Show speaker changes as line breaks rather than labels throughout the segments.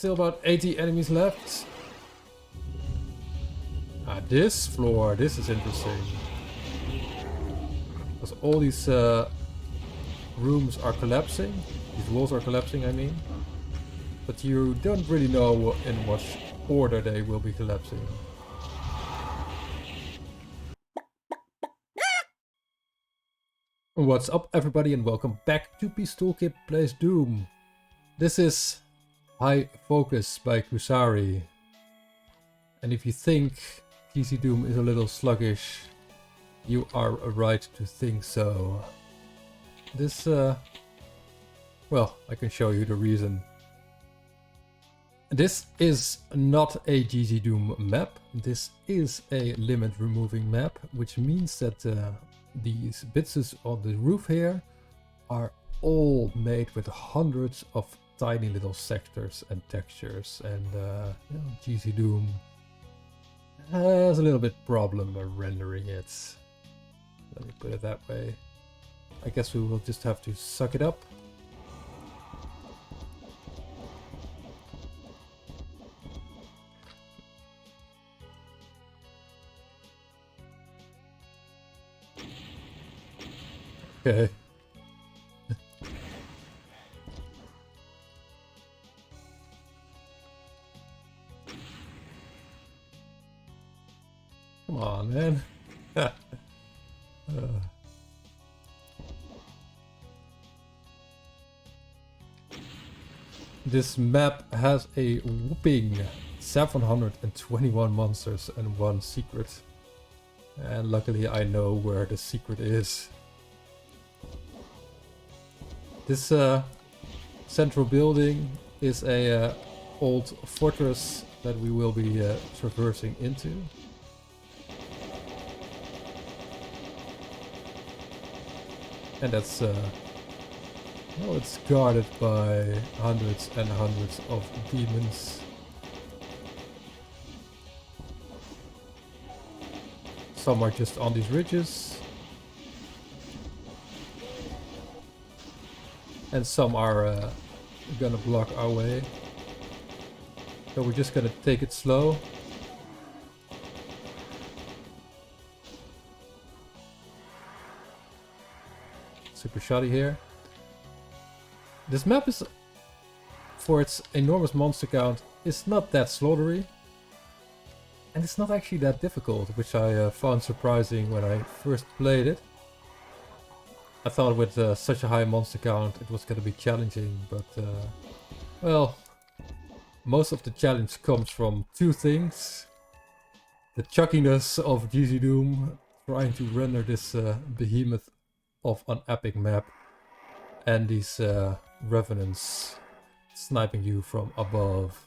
still about 80 enemies left. This floor, this is interesting. Because all these rooms are collapsing. These walls are collapsing, I mean. But you don't really know in what order they will be collapsing. What's up everybody and welcome back to Peace Toolkit Plays Doom. This is High Focus by Kusari. And if you think GZDoom is a little sluggish, you are right to think so. This, well, I can show you the reason. This is not a GZDoom map. This is a limit removing map, which means that these bits on the roof here are all made with hundreds of tiny little sectors and textures, and you know, GZDoom has a little bit problem rendering it. Let me put it that way. I guess we will just have to suck it up. Okay. Come on, man. This map has a whopping 721 monsters and 1 secret. And luckily I know where the secret is. This central building is a old fortress that we will be traversing into. And that's, well, it's guarded by hundreds and hundreds of demons. Some are just on these ridges. And some are gonna block our way. So we're just gonna take it slow. Super shoddy here. This map is, for its enormous monster count, is not that slaughtery. And it's not actually that difficult, which I found surprising when I first played it. I thought with such a high monster count it was going to be challenging, but well, most of the challenge comes from two things. The chuckiness of GZDoom, trying to render this behemoth of an epic map, and these revenants sniping you from above.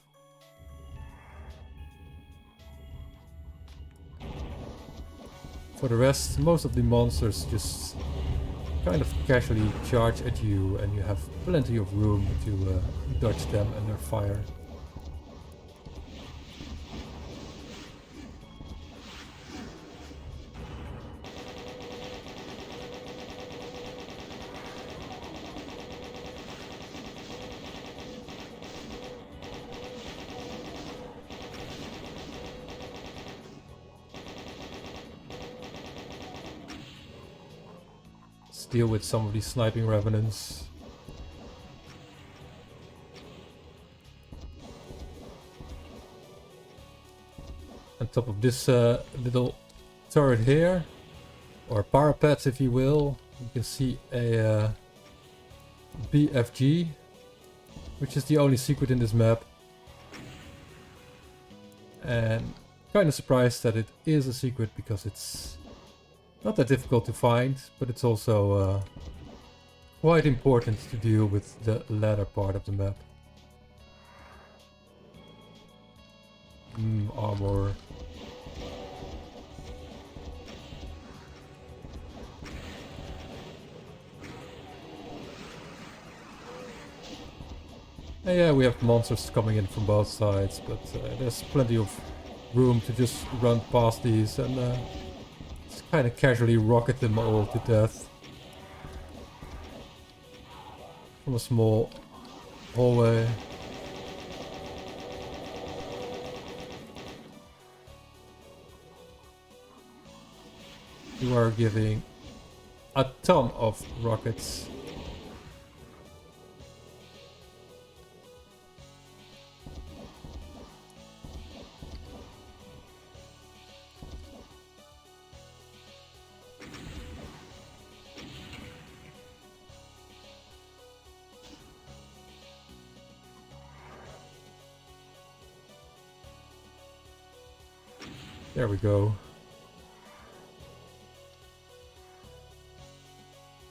For the rest, most of the monsters just kind of casually charge at you, and you have plenty of room to dodge them and their fire. Deal with some of these sniping revenants. On top of this little turret here, or parapet if you will, you can see a BFG, which is the only secret in this map. And kind of surprised that it is a secret, because it's not that difficult to find, but it's also quite important to deal with the latter part of the map. Armor. And yeah, we have monsters coming in from both sides, but there's plenty of room to just run past these and kind of casually rocket them all to death from a small hallway. You are giving a ton of rockets. There we go.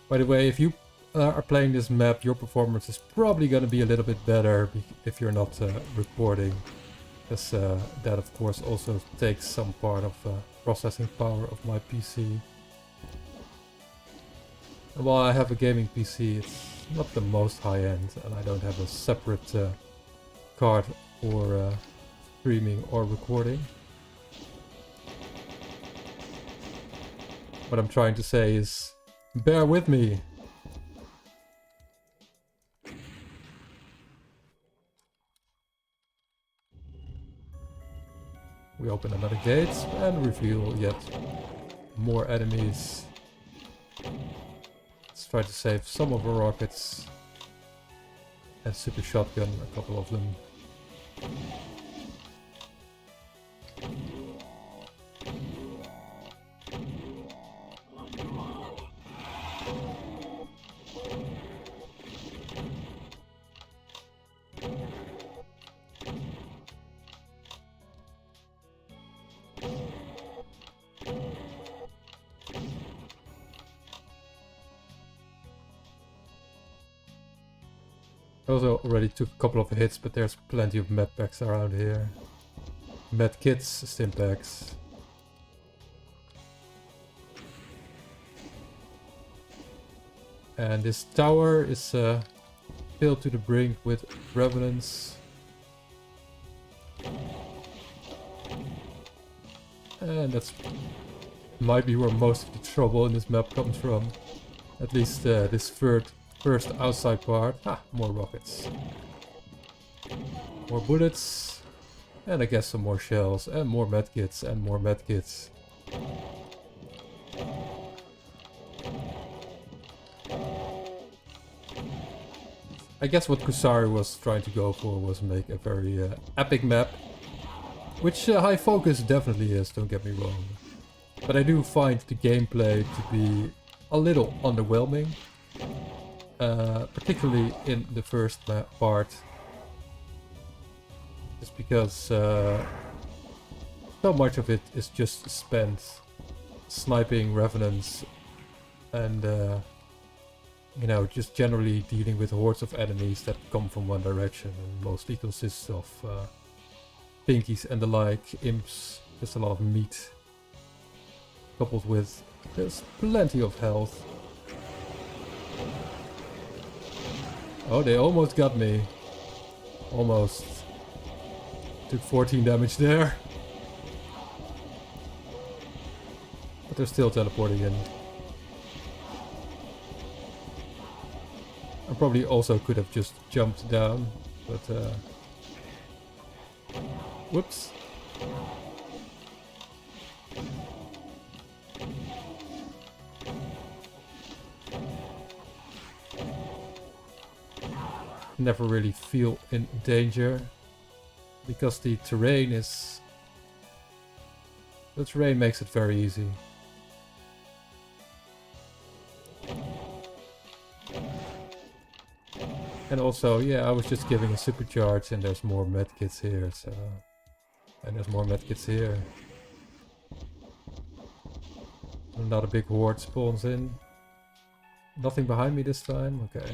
By the way, if you are playing this map, your performance is probably going to be a little bit better if you're not recording. Because that of course also takes some part of processing power of my PC. And while I have a gaming PC, it's not the most high-end, and I don't have a separate card for streaming or recording. What I'm trying to say is, bear with me. We open another gate and reveal yet more enemies. Let's try to save some of our rockets. And super shotgun a couple of them. I also already took a couple of hits, but there's plenty of med packs around here. Med kits, stim packs. And this tower is filled to the brink with revenants. And that's might be where most of the trouble in this map comes from. At least this first outside part. Ah, more rockets. More bullets. And I guess some more shells. And more medkits. And more medkits. I guess what Kusari was trying to go for was make a very epic map. Which High Focus definitely is, don't get me wrong. But I do find the gameplay to be a little underwhelming. Particularly in the first part. Just because so much of it is just spent sniping revenants and you know, just generally dealing with hordes of enemies that come from one direction and mostly consists of pinkies and the like, imps, just a lot of meat coupled with there's plenty of health. Oh, they almost got me. Almost. Took 14 damage there. But they're still teleporting in. I probably also could have just jumped down, but whoops. Never really feel in danger because the terrain makes it very easy. And also, yeah, I was just giving a supercharge and there's more medkits here, so... And there's more medkits here. Another big horde spawns in. Nothing behind me this time? Okay.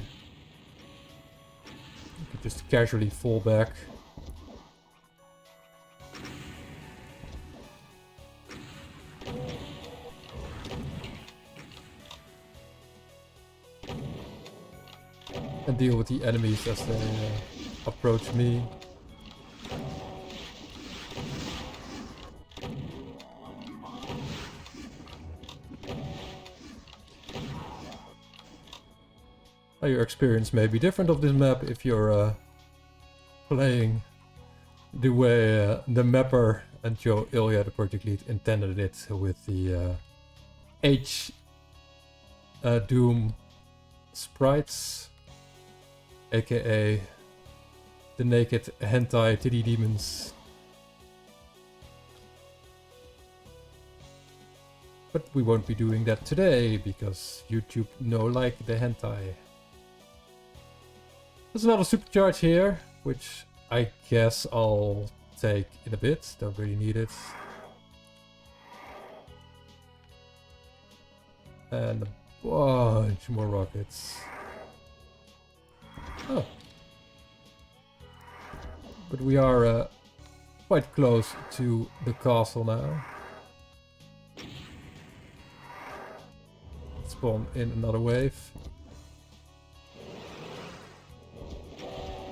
You could just casually fall back. And deal with the enemies as they approach me. Your experience may be different of this map if you're playing the way the mapper and Joe Ilya, the project lead, intended it with the Doom sprites, aka the naked hentai titty demons. But we won't be doing that today because YouTube no like the hentai. There's another supercharge here, which I guess I'll take in a bit. Don't really need it. And a bunch more rockets. Oh. But we are quite close to the castle now. Spawn in another wave.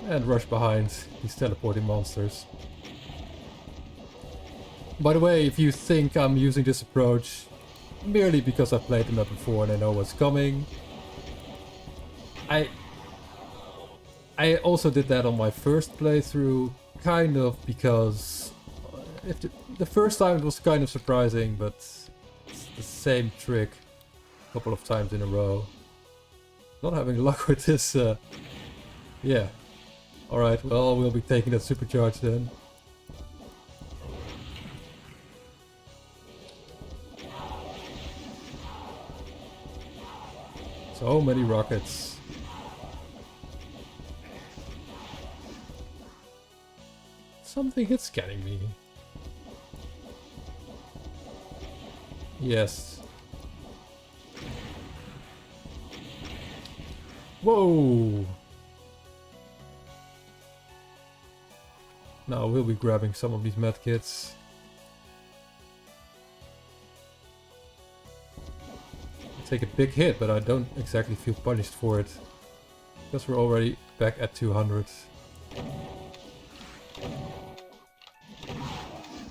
And rush behind these teleporting monsters. By the way, if you think I'm using this approach merely because I've played the map before and I know what's coming, I also did that on my first playthrough, kind of because if the first time it was kind of surprising, but it's the same trick a couple of times in a row. Not having luck with this, yeah. Alright, well, we'll be taking that supercharge then. So many rockets. Something hit scanning me. Yes. Whoa! Now we'll be grabbing some of these medkits. Take a big hit, but I don't exactly feel punished for it. Because we're already back at 200.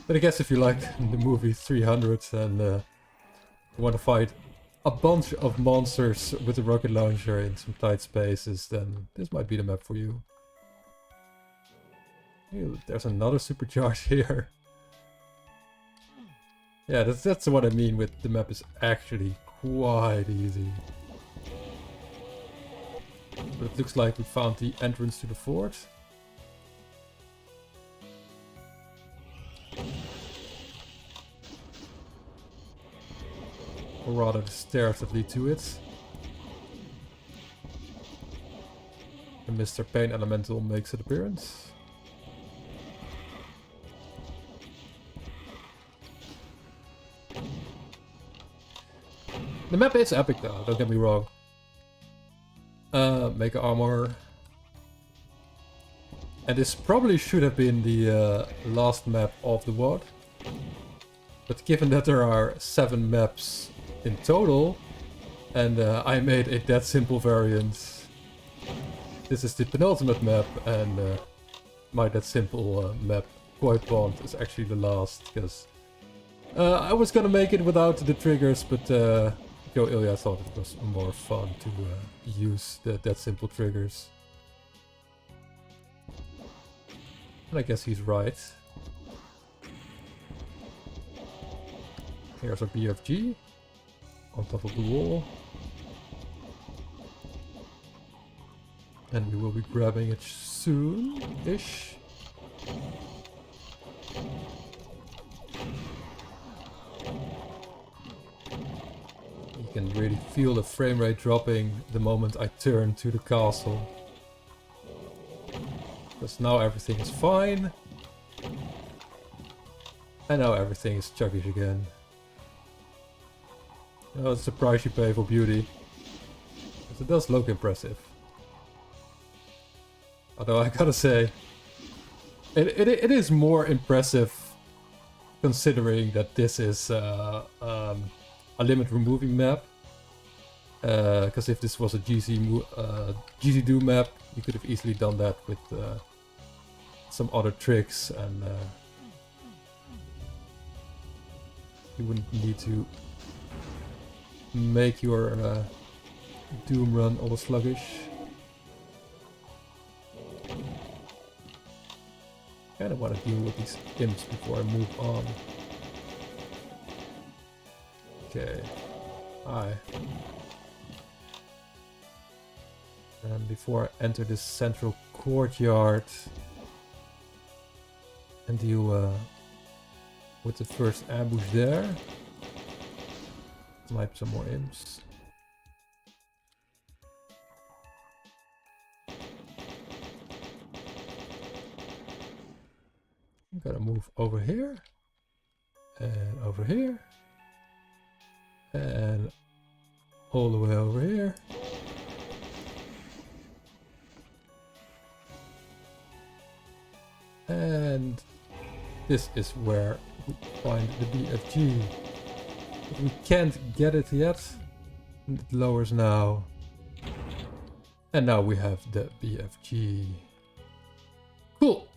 But I guess if you like the movie 300 and you want to fight a bunch of monsters with a rocket launcher in some tight spaces, then this might be the map for you. Ew, there's another supercharge here. Yeah, that's what I mean with the map is actually quite easy. But it looks like we found the entrance to the fort. Or rather the stairs that lead to it. And Mr. Pain Elemental makes an appearance. The map is epic though, don't get me wrong. Mega armor. And this probably should have been the last map of the WOD. But given that there are 7 maps in total, and I made a that simple variant, this is the penultimate map, and my that simple map, Koi Pond, is actually the last, because I was gonna make it without the triggers, but Go Ilya thought it was more fun to use that simple triggers. And I guess he's right. Here's our BFG on top of the wall. And we will be grabbing it soon-ish. You can really feel the frame rate dropping the moment I turn to the castle. Because now everything is fine. And now everything is chuggish again. Oh, it's the price you pay for beauty. Because it does look impressive. Although I gotta say, it is more impressive considering that this is a limit removing map. Because if this was a GZDoom map, you could have easily done that with some other tricks, and you wouldn't need to make your Doom run all sluggish. Kinda want to deal with these imps before I move on. Okay. Hi. And before I enter this central courtyard and deal with the first ambush there. Snipe some more imps. I'm gonna move over here. And over here. And all the way over here. And this is where we find the BFG. But we can't get it yet. It lowers now. And now we have the BFG. Cool!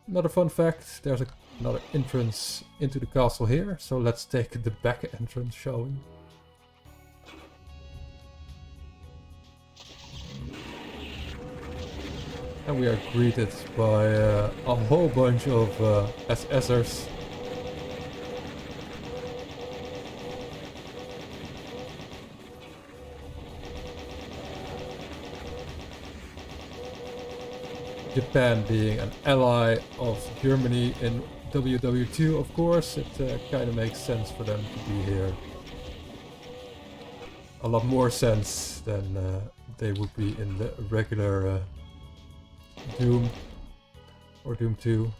Another fun fact, there's another entrance into the castle here. So let's take the back entrance, shall we? And we are greeted by a whole bunch of SSers. Japan being an ally of Germany in WW2, of course, it kind of makes sense for them to be here. A lot more sense than they would be in the regular Doom or Doom 2.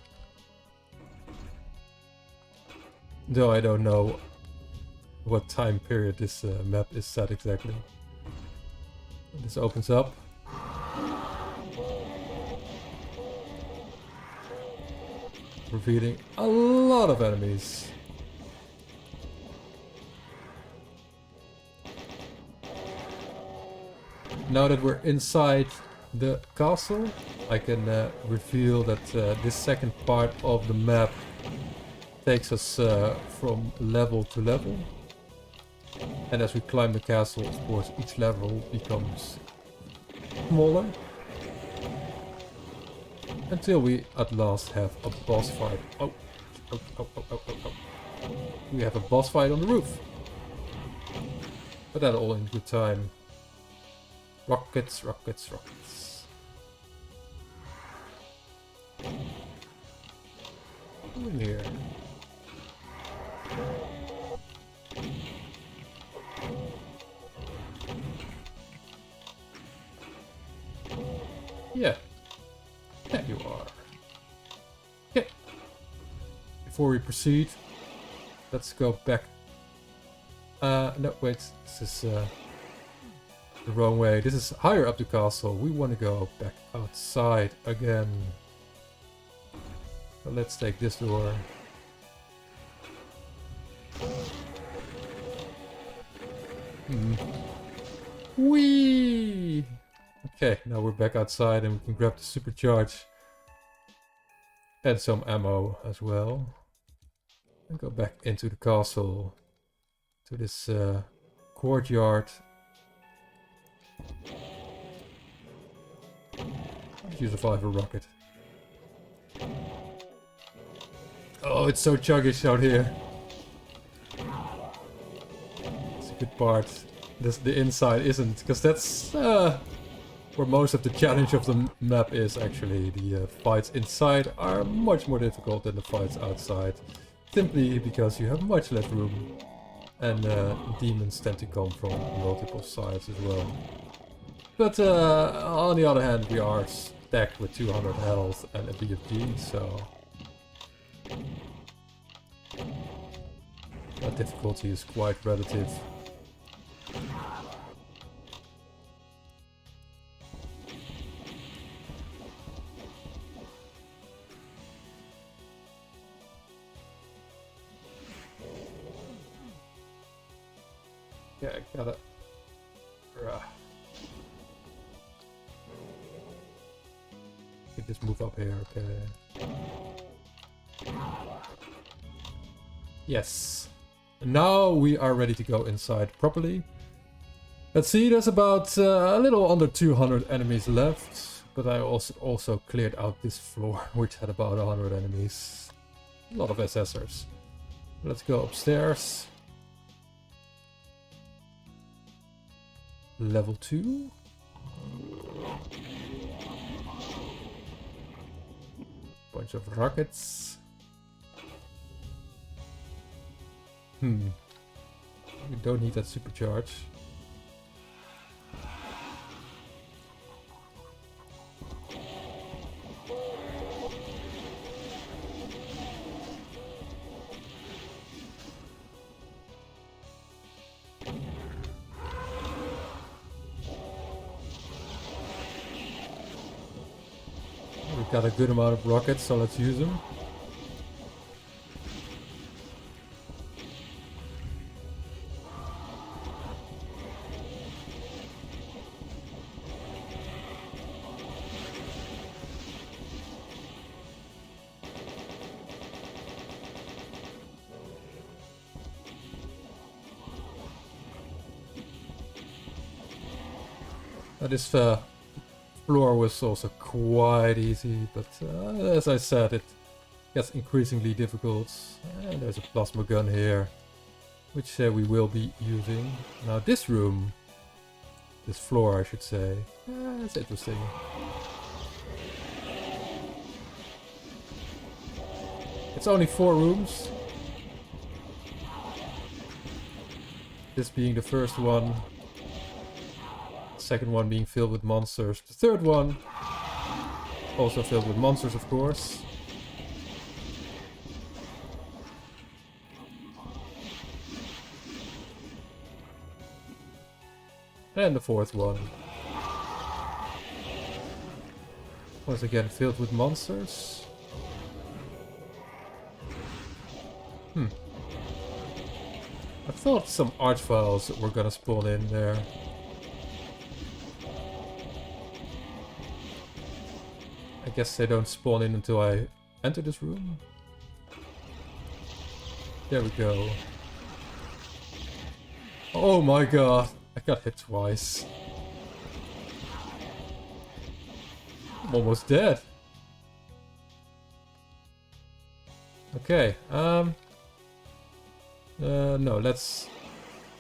Though I don't know what time period this map is set exactly. This opens up. Revealing a lot of enemies. Now that we're inside the castle, I can reveal that this second part of the map takes us from level to level. And as we climb the castle, of course, each level becomes smaller. Until we at last have a boss fight. Oh. We have a boss fight on the roof. But that all in good time. Rockets, rockets, rockets. Who in here? Yeah. There you are. Okay. Before we proceed, let's go back. No, wait. This is the wrong way. This is higher up the castle. We want to go back outside again. So let's take this door. Whee! Okay, now we're back outside and we can grab the supercharge. And some ammo as well. And go back into the castle. To this courtyard. Use a 5 rocket. Oh, it's so chuggish out here. It's a good part. The inside isn't, because that's where most of the challenge of the map is actually. The fights inside are much more difficult than the fights outside. Simply because you have much less room. And demons tend to come from multiple sides as well. But on the other hand, we are stacked with 200 health and a BFG, so that difficulty is quite relative. Yeah, I gotta... Just move up here, okay. Yes. Now we are ready to go inside properly. Let's see, there's about a little under 200 enemies left. But I also cleared out this floor, which had about 100 enemies. A lot of SSers. Let's go upstairs. level 2. Bunch of rockets. We don't need that supercharge. We've got a good amount of rockets, so let's use them. This floor was also quite easy, but as I said, it gets increasingly difficult. And there's a plasma gun here, which we will be using. Now this room, this floor I should say, it's interesting. It's only 4 rooms. This being the first one. Second one being filled with monsters. The third one also filled with monsters, of course. And the fourth one. Once again filled with monsters. I thought some archviles were gonna spawn in there. I guess they don't spawn in until I enter this room. There we go. Oh my god, I got hit twice. I'm almost dead. Okay, no, let's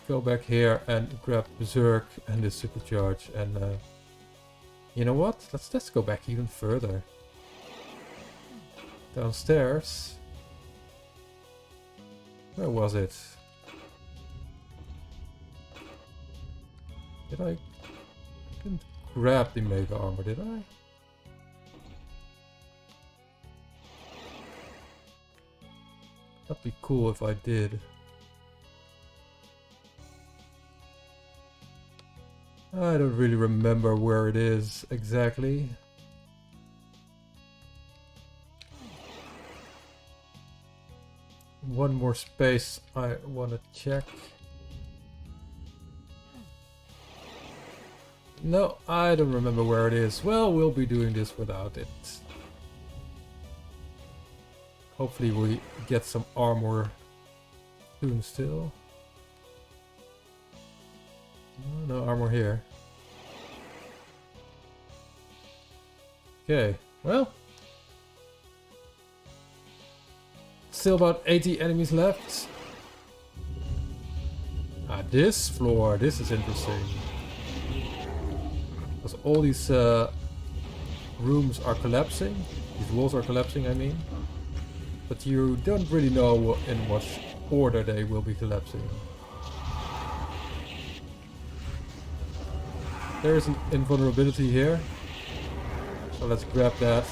go back here and grab Berserk and the supercharge and you know what? Let's go back even further. Downstairs. Where was it? I didn't grab the mega armor, did I? That'd be cool if I did. I don't really remember where it is exactly. One more space I want to check. No, I don't remember where it is. Well, we'll be doing this without it. Hopefully we get some armor soon still. No armor here. Okay, well. Still about 80 enemies left. Ah, this floor, this is interesting. Because all these rooms are collapsing. These walls are collapsing, I mean. But you don't really know in what order they will be collapsing. There is an invulnerability here. So let's grab that.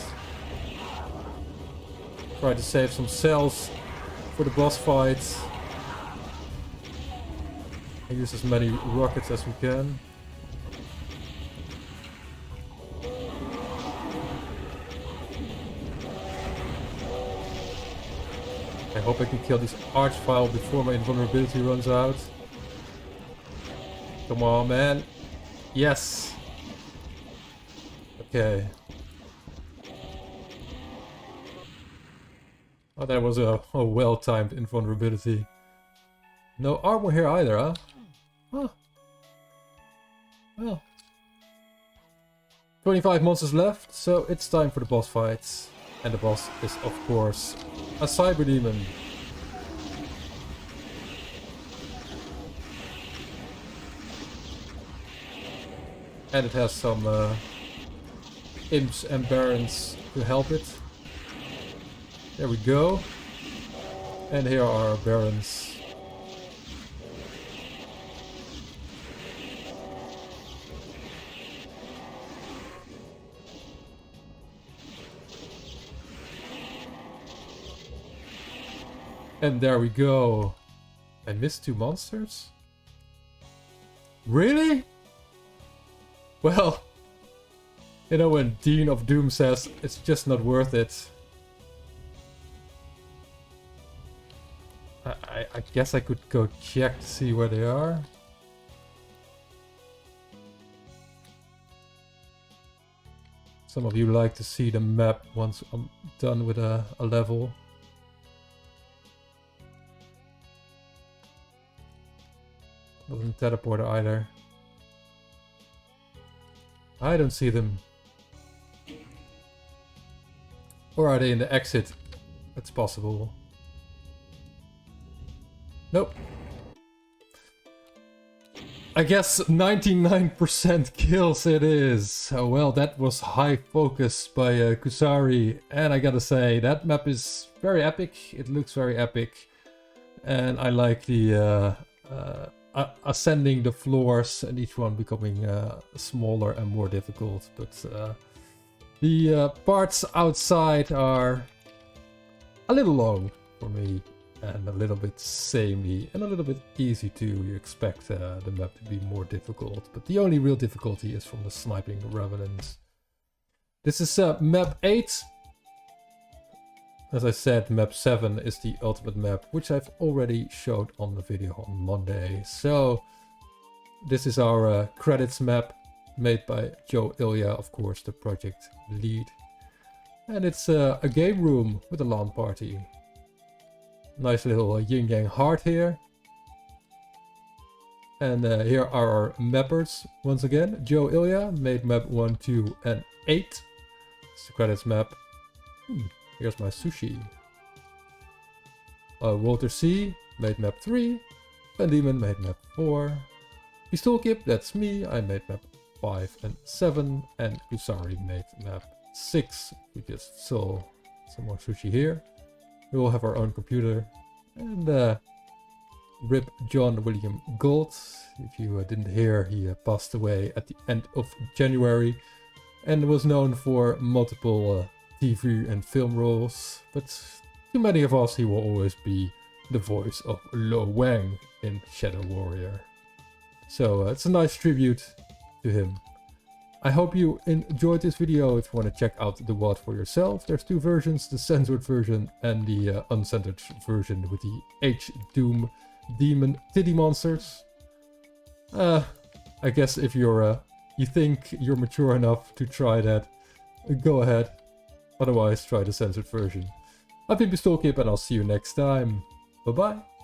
Try to save some cells for the boss fight. And use as many rockets as we can. I hope I can kill this archvile before my invulnerability runs out. Come on, man. Yes. Okay. Oh, that was a well-timed invulnerability. No armor here either, huh? Huh. Well. 25 monsters left, so it's time for the boss fights. And the boss is, of course, a cyber demon. And it has some imps and barons to help it. There we go. And here are our barons. And there we go. I missed 2 monsters? Really? Well, you know when Dean of Doom says it's just not worth it. I guess I could go check to see where they are. Some of you like to see the map once I'm done with a level. Doesn't teleport either. I don't see them. Or are they in the exit? That's possible. Nope. I guess 99% kills it is. Oh, well, that was high focus by Kusari. And I gotta say, that map is very epic. It looks very epic. And I like the ascending the floors and each one becoming smaller and more difficult. But the parts outside are a little long for me. And a little bit samey and a little bit easy too. You expect the map to be more difficult, but the only real difficulty is from the sniping revenants. This is map 8. As I said, map 7 is the ultimate map, which I've already showed on the video on Monday. So this is our credits map made by Joe Ilya, of course, the project lead. And it's a game room with a LAN party. Nice little yin yang heart here. And here are our mappers once again. Joe Ilya made map 1, 2 and 8. It's the credits map. Here's my sushi. WalterC made map 3. VanDaemon made map 4. Pistolkip, that's me. I made map 5 and 7. And Kusari made map 6. We just saw some more sushi here. We will have our own computer. And rip John William Gold. If you didn't hear, he passed away at the end of January. And was known for multiple TV and film roles. But to many of us, he will always be the voice of Lo Wang in Shadow Warrior. So it's a nice tribute to him. I hope you enjoyed this video. If you want to check out the WAD for yourself, there's 2 versions, the censored version and the uncensored version with the GZDoom demon titty monsters. I guess if you're you think you're mature enough to try that, go ahead. Otherwise, try the censored version. I've been Pistolkip and I'll see you next time. Bye bye.